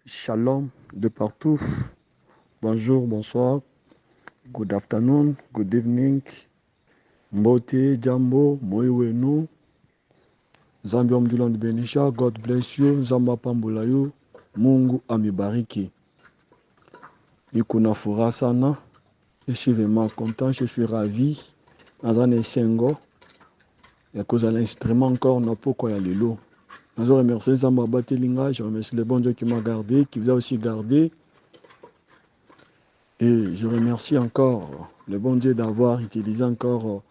Shalom de partout. Bonjour, bonsoir. Good afternoon, good evening. Mbote, Jambo, Moiwenu. Zambi Omdulon Benisha. God bless you. Zamba Pambulayu. Mungu amibariki. Nikuna furaha sana. Je suis vraiment content, je suis ravi. Dans un Sengo. Et à cause de l'instrument encore, on n'a pas quoi y aller l'eau. Je remercie Zamba Batelinga. Je remercie le bon Dieu qui m'a gardé, qui vous a aussi gardé. Et je remercie encore le bon Dieu d'avoir utilisé encore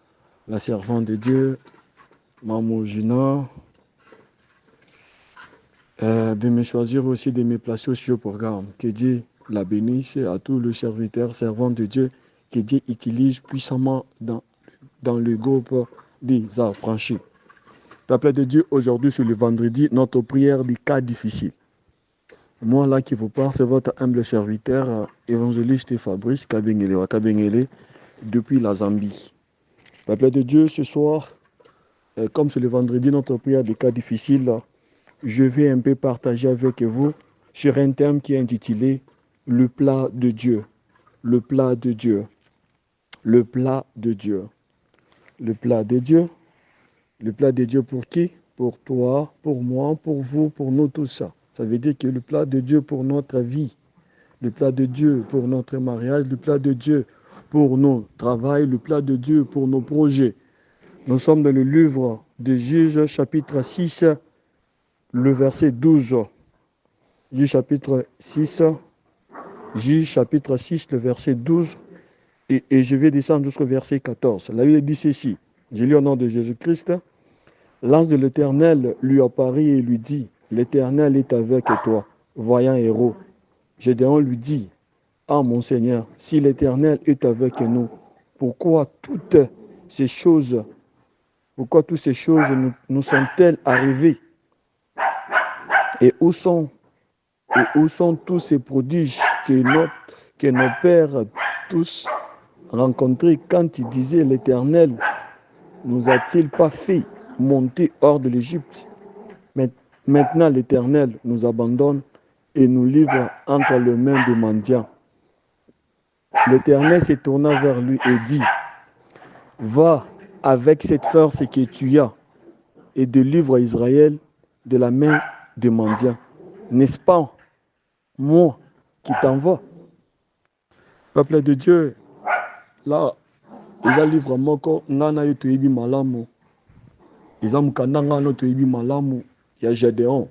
la servante de Dieu, Maman Gina, de me choisir aussi, de me placer aussi au programme. Que Dieu la bénisse à tous les serviteurs, servantes de Dieu, que Dieu utilise puissamment dans le groupe des affranchis. Peuple de Dieu, aujourd'hui sur le vendredi, notre prière des cas difficiles. Moi là qui vous parle, c'est votre humble serviteur, évangéliste Fabrice Kabengele, depuis la Zambie. Peuple de Dieu, ce soir, comme c'est le vendredi, notre prière des cas difficiles, je vais un peu partager avec vous sur un thème qui est intitulé « Le plat de Dieu ». Le plat de Dieu. Le plat de Dieu. Le plat de Dieu. Le plat de Dieu pour qui? Pour toi, pour moi, pour vous, pour nous, tout ça. Ça veut dire que le plat de Dieu pour notre vie. Le plat de Dieu pour notre mariage. Le plat de Dieu pour nos travails. Le plat de Dieu pour nos projets. Nous sommes dans le livre de Juges, chapitre 6, le verset 12. Juges, chapitre 6, le verset 12. Et je vais descendre jusqu'au verset 14. La Bible dit ceci. Je lis au nom de Jésus-Christ. L'ange de l'Éternel lui apparut et lui dit, « L'Éternel est avec toi, voyant héros. » Gédéon lui dit, « Ah mon Seigneur, si l'Éternel est avec nous, pourquoi toutes ces choses nous sont-elles arrivées? Et où sont tous ces prodiges que nos pères tous rencontrés quand ils disaient l'Éternel nous a-t-il pas fait monter hors de l'Égypte? Mais maintenant l'Éternel nous abandonne et nous livre entre les mains des mendiants. L'Éternel se tourna vers lui et dit, « Va avec cette force que tu as et délivre Israël de la main des mendiants. N'est-ce pas moi qui t'envoie? » Peuple de Dieu, là, ils ont livré moko ngana yo toyebi malamu. Ils ont mukandanga no toyebi malamu ya Gédéon.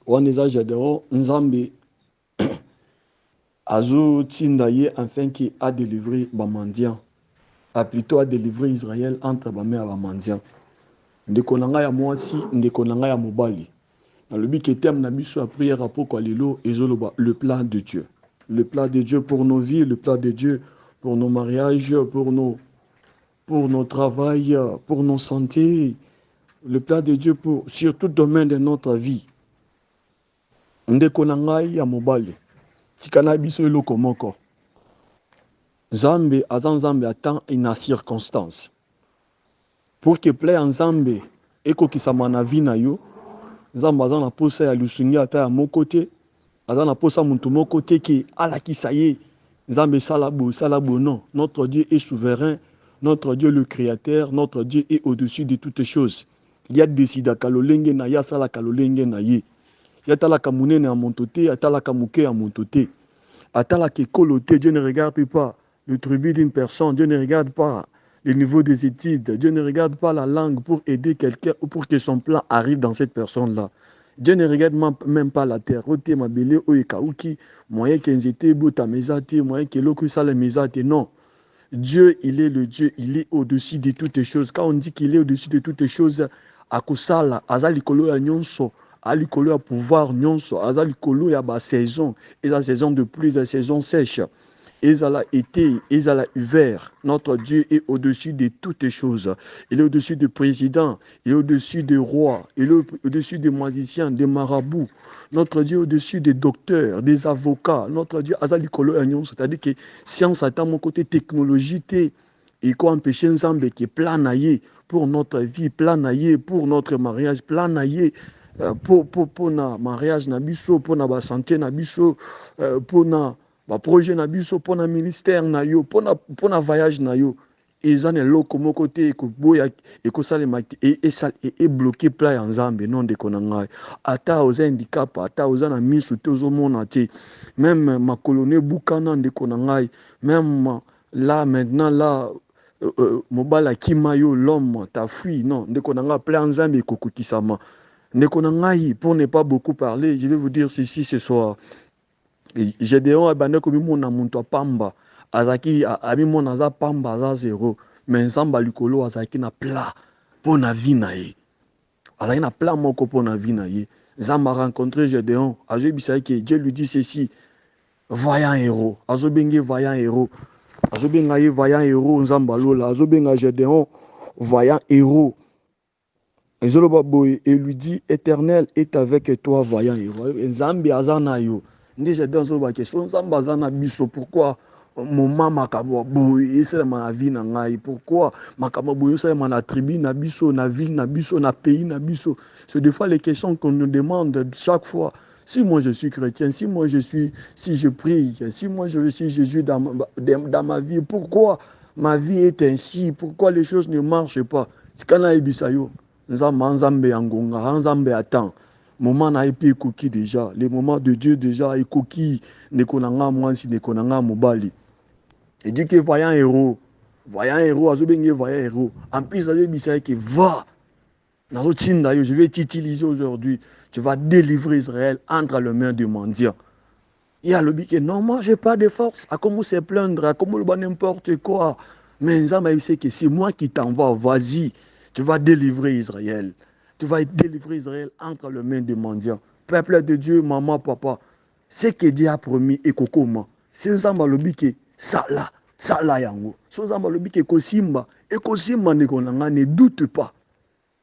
Wana eza Gédéon Nzambe azo tinda ye afin qu'il a délivré bamandian. A plutôt a délivré Israël entre bamé à bamandian. Ndeko nanga ya mwasi, ndeko nanga ya mobali. Dans le but que thème na biso a prière à poko lelo ezoloba le plat de Dieu. Le plat de Dieu pour nos vies, le plat de Dieu pour nos mariages, pour nos travails, pour nos santé, le plat de Dieu sur tout domaine de notre vie. Ndeko nangai ya mobali, tikana biso eloko moko. Nzambe aza Nzambe attend une circonstance. Pour que plaît en Nzambe ekokisama na vie na yo, Nzambe aza na posa ya lusungi ata ya moko te, aza na posa mutu moko te ki alakisa ye. Nzambe salabo non. Notre Dieu est souverain, notre Dieu le créateur, notre Dieu est au-dessus de toutes choses. Il y a décidé kalolenge na ya sala kalolenge na ye. Yatala kamunene à montoté, atala kamuke à montoté. Atala kekoloté, Dieu ne regarde pas le tribut d'une personne, Dieu ne regarde pas le niveau des études, Dieu ne regarde pas la langue pour aider quelqu'un ou pour que son plan arrive dans cette personne-là. Dieu ne regarde même pas la terre. Ote mabele oekauki, moyen qu'enzete bota mesate, moyen que l'oku sale mesate. Non. Dieu, il est le Dieu, il est au-dessus de toutes choses. Quand on dit qu'il est au-dessus de toutes choses, akusala, azali kolo ya nyonso, ali kolo ya pouvoir nyonso, azali kolo ya ba saison, et la saison de pluie, la saison sèche. Ezala été, Ezala hiver. Notre Dieu est au-dessus de toutes choses. Il est au-dessus des présidents, il est au-dessus des rois, il est au-dessus des musiciens, des marabouts. Notre Dieu est au-dessus des docteurs, des avocats. Notre Dieu, Azali Kolo Agnon, c'est-à-dire que science attend mon côté technologie, et quoi empêcher Nzambe qui planailler pour notre vie, planailler pour notre mariage, planailler pour na mariage na biso, pour na ba santé na biso, pour na ba projet na biso, pour na ministère na yo, pour na voyage na yo. Ils ont le comme côté que boya et que ça et bloqué plat en Zambie non de konanga ata aux handicap ata aux na misu tozo monate même ma colonie bukana de konanga même là maintenant là mobala kimayo l'homme ta fui non de konanga plat en Zambie kokukisama de konanga pour ne pas beaucoup parler je vais vous dire ceci ce soir j'ai des gens abandonnés comme mon amuntu pamba azaki ami mon aza pamba aza zéro mais nzamba likolo azaki na plat pour na vie na ye azaki na plat moko pour na vie na ye nzamba rencontré Gédéon azobisa que Dieu lui dit ceci voyant héros azobengi voyant héros azobenga ye voyant héros nzamba lola azobenga Gédéon voyant héros ezoloba boy et lui dit éternel est avec toi voyant héros nzambi azana yo déjà dans ce question nzamba azana biso pourquoi moment makambo boy c'est la vie na ngai pourquoi makambo boy c'est la tribu na biso na ville na biso na pays na biso c'est des fois les questions qu'on nous demande chaque fois si moi je suis chrétien si je prie si moi je suis Jésus dans ma vie pourquoi ma vie est ainsi pourquoi les choses ne marchent pas sikana ebisayo nzambe yangonga nzambe attend moment na epi ekoki déjà les moments de Dieu déjà ekoki nekonanga mwansi nekonanga mobali et dit que voyant héros azobenge voyant héros en plus azobisa que va nazotinda yo je vais t'utiliser aujourd'hui tu vas délivrer Israël entre les mains du mendiant il y a le but que non moi j'ai pas de force à comment se plaindre à comment le bas n'importe quoi mais nzamba sait que c'est moi qui t'envoie vas-y tu vas délivrer Israël. Tu vas délivrer Israël entre les mains des mendiants. Peuple de Dieu, maman, papa, ce que Dieu a promis et kokoma. C'est nzamba lobike sala yango. C'est nzamba lobike kosimba et kosimba nekonanga ne doute pas.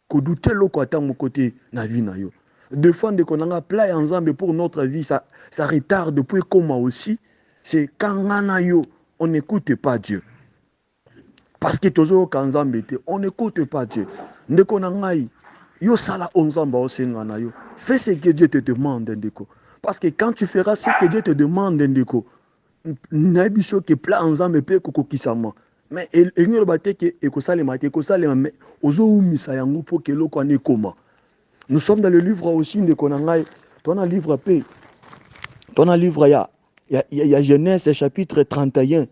Ko douter loko ata mon côté na vie na yo. Deux fois nekonanga plat ensemble pour notre vie ça retarde depuis comment aussi c'est quand yo on n'écoute pas Dieu. Parce que toujours quand on n'écoute pas Dieu. Ndeko nangai yo sala onzamba osengana yo. Fais ce que Dieu te demande ndeko. Parce que quand tu feras ce que Dieu te demande ndeko, na biso ke pla ensemble pe kokokisama. Mais engelo bateke ekosalema te ekosalema ozo umisa yango pour que loko ane koma. Nous sommes dans le livre aussi ndeko nangai, ton livre pe. Ton livre il y a Genèse chapitre 31.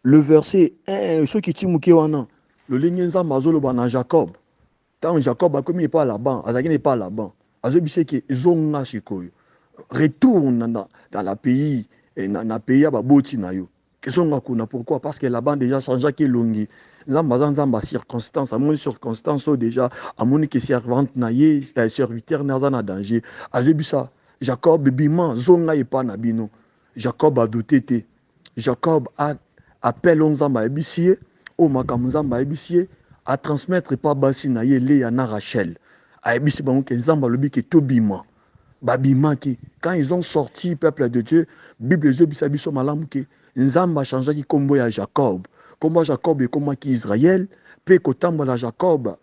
Le verset 1, ceux qui timuki wana, le lignenza mazolo bana Jacob. Tant Jacob a commis pas là-bas, Azaki n'est pas là-bas. Azobise que zonga sikoyo. Retourne dans la pays et na pays à baboti na yo. Que zonga kuna pourquoi? Parce que là-bas déjà changé que longi. Nzamba circonstance, à mon circonstance déjà, à mon que servante na ye, serviteur na za na danger. Azobisa Jacob bima zonga e pa na bino. Jacob a douté te. Jacob a appelle nzamba ebisie o makamuzamba ebisie à transmettre pas basi na ye le yana Rachel a ebisi bango ke nzamba lobi ke tobima babima ki quand ils ont sorti peuple de Dieu Bible zobisa biso malamu ke nzamba changea ki kombo ya Jacob kombo Jacob et kombo ki Israël pe kotambo la Jacob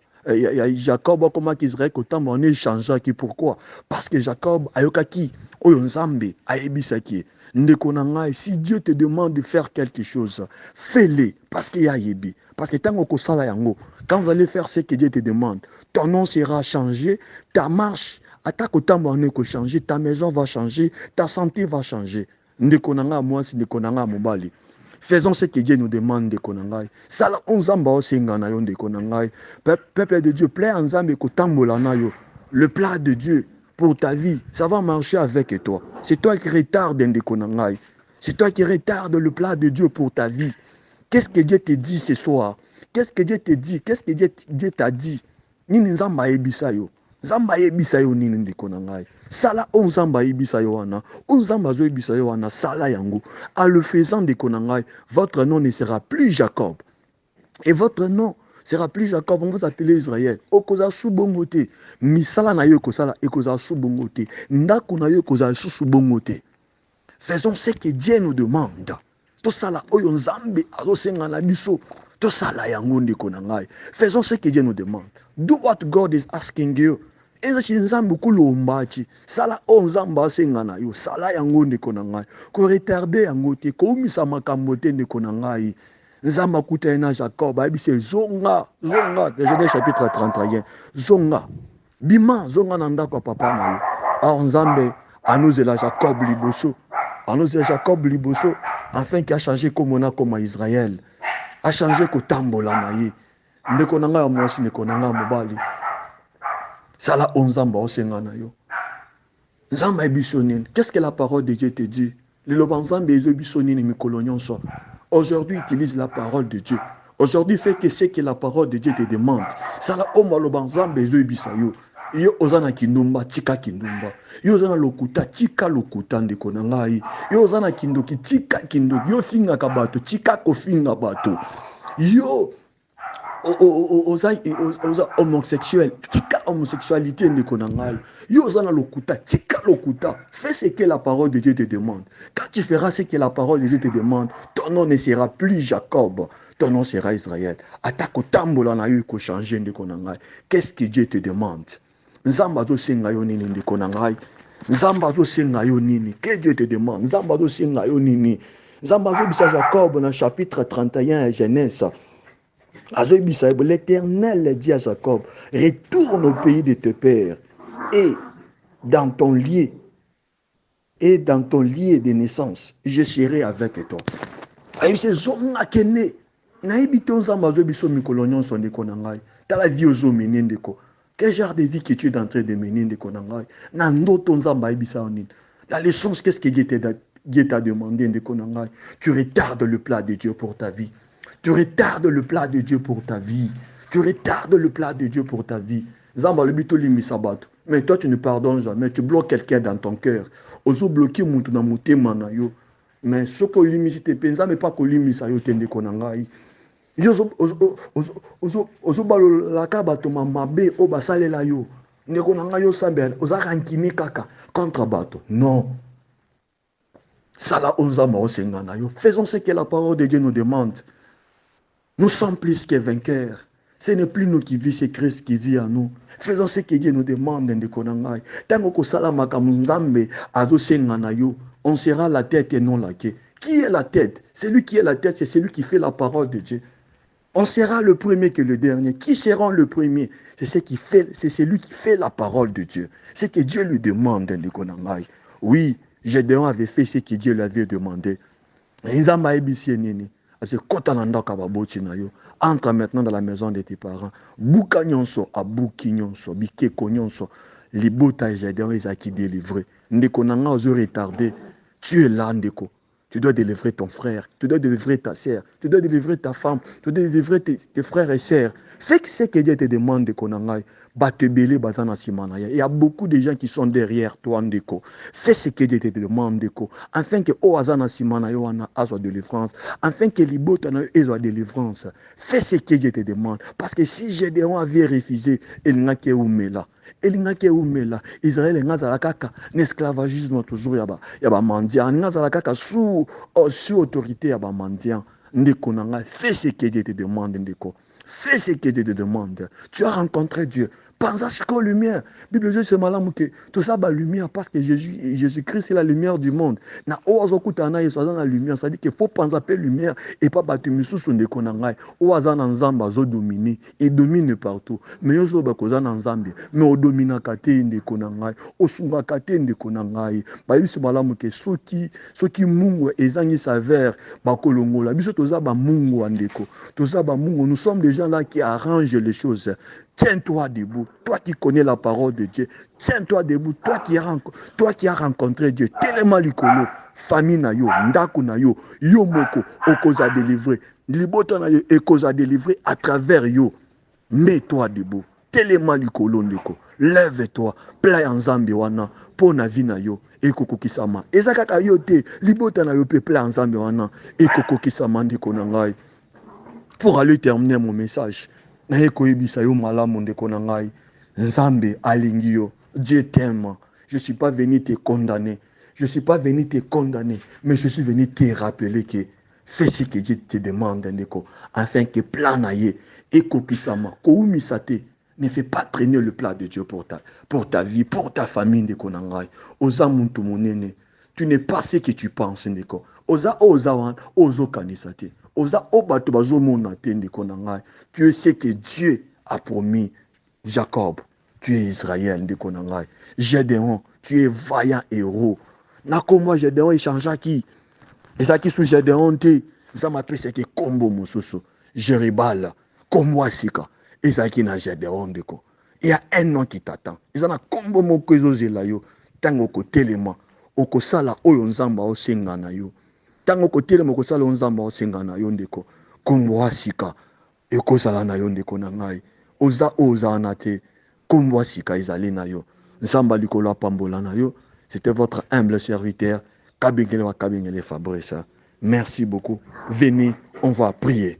Jacob comment qu'Israël kotambo on échangea ki pourquoi parce que Jacob ayokaki oyo nzambe a ebisa ki si Dieu te demande de faire quelque chose, fais-le parce qu'il y a yebi. Parce que quand vous allez faire ce que Dieu te demande, ton nom sera changé, ta marche, changer, ta maison va changer, ta santé va changer. Faisons ce que Dieu nous demande de konangai. Sala onzamba osenga na yo de konangai. Peuple de Dieu, plaît ensemble kotambola na yo. Le plat de Dieu pour ta vie, ça va marcher avec toi. C'est toi qui retarde Ndekonangai. C'est toi qui retarde le plat de Dieu pour ta vie. Qu'est-ce que Dieu te dit ce soir? Qu'est-ce que Dieu te dit? Qu'est-ce que Dieu t'a dit? Nini nzamba ebisayo. Nzamba ebisayo nini Ndekonangai. Sala on nzamba ebisayo wana. On nzamba zo ebisayo wana sala yango. En le faisant Ndekonangai, votre nom ne sera plus Jacob. Et votre nom sera plus Jacob, on vous appeler Israël. Okoza subongote. Misala na yo kosala ekoza subongote. Ndako na yo koza subongote. Faisons ce que Dieu nous demande. To sala oyo nzambe azosenga na biso. To sala yango ndeko na ngai. Faisons ce que Dieu nous demande. Do what God is asking you. eza chi nzambe kolomba chi sala o nzambe asenga na yo sala yango ndeko na ngai ko retarder yango te ko umisa makambo te ndeko na ngai nzambe akuta na Jacob ayebise zonga Genèse chapitre 31 zonga bima zonga na ndako ya papa na yo or nzambe anozela Jacob liboso afin qu'il a changé comme Israël a changé kotambola na ye ndeko na ngai ya mwasi ndeko na ngai mobali sala onzamba osenga na yo nzamba ebisonine. Qu'est-ce que la parole de Dieu te dit? Le lobanzambe ezobisonine mikolo nyonso. Aujourd'hui utilise la parole de Dieu. Aujourd'hui fais que ce que la parole de Dieu te demande. Sala oma lobanzambe ezobisa yo. Yo ozana kinumba tika kinumba. Yo ozana lokuta tika lokuta ndeko na ngai. Yo ozana kindoki tika kindoki. Yo finga kabato tika kofinga bato. Yo oza homosexuel tika homosexualité ndeko na ngai yo ozana lokuta tika lokuta. Fais ce que la parole de Dieu te demande. Quand tu feras ce que la parole de Dieu te demande, ton nom ne sera plus Jacob, ton nom sera Israël. Atako tambola na yo ko changer ndeko na ngai. Qu'est-ce que Dieu te demande? Nzamba zo senga yo nini ndeko na ngai? Nzamba zo senga yo nini? Que Dieu te demande? Nzamba zo senga yo nini? Nzamba zo bisa Jacob na chapitre 31 Genèse. L'Éternel dit à Jacob, retourne au pays de tes pères et dans ton lieu de naissance, je serai avec toi. Quel genre de vie que tu es en train de mener? La leçon, qu'est-ce que Dieu t'a demandé? Tu retardes le plat de Dieu pour ta vie. Tu retardes le plat de Dieu pour ta vie. Tu retardes le plat de Dieu pour ta vie. Mais toi, tu ne pardonnes jamais. Tu bloques quelqu'un dans ton cœur. Ozo bloquer mutu na mutema na yo. Mais ce que limite te pensa mais pas que limite ça yo tende konangai. Yo ozo balo la ka bato mabe o basale la yo. Ne konanga yo sambe oza rankini kaka contre bato. Non. Sala onzama osenga na yo. Faisons ce que la parole de Dieu nous demande. Nous sommes plus que vainqueurs. Ce n'est plus nous qui vivons, c'est Christ qui vit en nous. Faisons ce que Dieu nous demande. On sera la tête et non la queue. Qui est la tête? Celui qui est la tête, c'est celui qui fait la parole de Dieu. On sera le premier que le dernier. Qui sera le premier? C'est celui qui fait la parole de Dieu. C'est que Dieu lui demande. Oui, Gédéon avait fait ce que Dieu lui avait demandé. Entre maintenant dans la maison de tes parents. Buka nyonso, abuki nyonso, bikeko nyonso, libota et Gédéon ils qui délivré. Ndeko nanga ozo retardé. Tu es là, Ndeko. Tu dois délivrer ton frère, tu dois délivrer ta sœur, tu dois délivrer ta femme, tu dois délivrer tes frères et sœurs. Fais ce que Dieu te demande de konangai. Il y a beaucoup de gens qui sont derrière toi, Ndeko. Fais ce que Dieu te demande, Ndeko. Afin que Oazana Simanayo a soit délivrance. Afin que Libotana ait soit délivrance. Fais ce que Dieu te demande. Parce que si Gédéon avait refusé, il n'a qu'à oumela. Israël n'a kaka l'esclavagisme toujours yaba mandian n'a kaka sous autorité yaba mandian. Ndeko nanga, fais ce que Dieu te demande, Ndeko. Fais ce que Dieu te demande. Tu as rencontré Dieu. Pense à ce qu'on lumière. Bible dit c'est malin que tout ça la lumière parce que Jésus-Christ est la lumière du monde. Na oazokutana yeso la lumière, ça dit qu'il faut penser à la lumière et pas battre misusu ndeko nangai. Oazana nzamba zo dominer et domine partout. Mais yoso bakozana nzambe, mais o domina kate ndeko nangai, osunga kate ndeko nangai. Ba biso malamu ke soki mungu ezangi saveur bakolongola. Biso toza ba mungu andeko. Toza ba mungu, nous sommes des gens là qui arrangent les choses. Tiens-toi debout, toi qui connais la parole de Dieu. Tiens-toi debout, toi qui as rencontré Dieu. Tellement likolo, famille na yo, ndaku na yo, yo moko, okoza délivrer. Libota na yo, ekoza délivrer à travers yo. Mets-toi debout, tellement likolo ndeko. Lève-toi, play en zambi wana, po na vi na yo, ekoko kisama. Ezakaka yo te, libota na yo pe play en zambi wana, ekoko kisama ndeko na ngai. Pour aller terminer mon message. Dieu t'aime. Je ne suis pas venu te condamner. Je ne suis pas venu te condamner. Mais je suis venu te rappeler que fais ce que Dieu te demande. Afin que planaye. Eko kisama. Koumisate. Ne fais pas traîner le plat de Dieu pour ta vie, pour ta famille, ndeko nangai. Oza muntu monene. Tu n'es pas ce que tu penses, ndeko. Oza wan, ozo kanisate. Oza obato bazo monate, ndeko nangai. Tu es ce que Dieu a promis Jacob. Tu es Israël, ndeko nangai. Gédéon, tu es vaillant héros. Nakomwa Gédéon échangea qui? Et ça qui sous Gédéon te, ça m'appelle ce que combo mososo. Jéribal, komwa sika. Et ça qui n'a Gédéon ndeko. Il y a un nom qui t'attend. Ils en a combo moko ezozela yo. Tango ko telema, oko sala oyo nzamba o senga na yo. Tango ko telema ko sala nzamba o senga na yo ndeko. Kombo sika. Eko sala na yo ndeko na ngai. Oza na te. Kombo sika ezali na yo. Nzamba likolo pambola na yo. C'était votre humble serviteur Kabengele Fabrice. Merci beaucoup. Venez, on va prier.